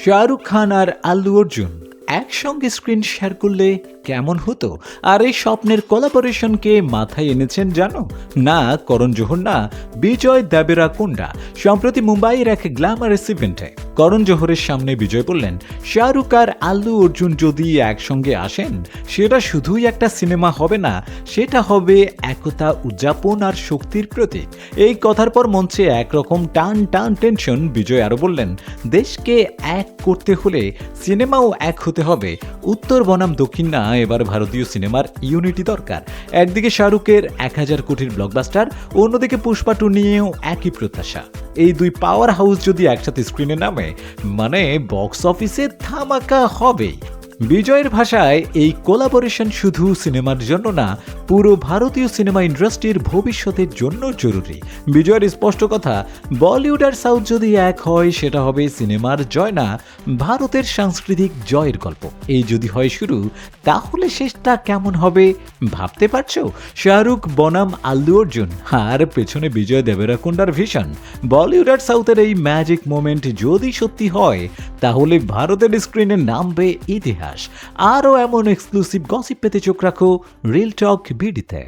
শাহরুখ খান আর আল্লু অর্জুন একসঙ্গে screen share করলে কেমন হতো? আর এই স্বপ্নের কোলাবোরেশনকে মাথায় এনেছেন জানো? না করণ জোহর, না বিজয় দেবেরাকোন্ডা। সম্প্রতি মুম্বাইয়ের এক গ্ল্যামারাস ইভেন্টে করণ জোহরের সামনে বিজয় বললেন, শাহরুখ আর আল্লু অর্জুন যদি একসঙ্গে আসেন সেটা শুধুই একটা সিনেমা হবে না, সেটা হবে একতা, উদযাপন আর শক্তির প্রতীক। এই কথার পর মঞ্চে একরকম টান টান টেনশন। বিজয় আরো বললেন, দেশকে এক করতে হলে সিনেমাও এক হতে হবে। উত্তর বনাম দক্ষিণ না, এবার ভারতীয় সিনেমার ইউনিটি দরকার। একদিকে শাহরুখের 1000 কোটির ব্লকবাস্টার, অন্যদিকে পুষ্পা 2 নিয়েও একই প্রত্যাশা। এই দুই পাওয়ার হাউস যদি একসাথে স্ক্রিনে নামে, মানে বক্স অফিসে ধামাকা হবেই। বিজয়ের ভাষায় এই কোলাবোরেশন শুধু সিনেমার জন্য না, পুরো ভারতীয় সিনেমা ইন্ডাস্ট্রির ভবিষ্যতের জন্য জরুরি। বিজয়ের স্পষ্ট কথা, বলিউড আর সাউথ যদি এক হয় সেটা হবে সিনেমার জয় না, ভারতের সাংস্কৃতিক জয়ের গল্প। এই যদি হয় শুরু, তাহলে শেষটা কেমন হবে ভাবতে পারছো? শাহরুখ বনাম আল্লু অর্জুন, আর পেছনে বিজয় দেবেরাকোন্ডার ভিশন। বলিউড আর সাউথের এই ম্যাজিক মোমেন্ট যদি সত্যি হয়, তাহলে ভারতের স্ক্রিনে নামবে ইতিহাস। আরও এমন এক্সক্লুসিভ গসিপ পেতে চোখ রাখো রিল টক বিডিতে।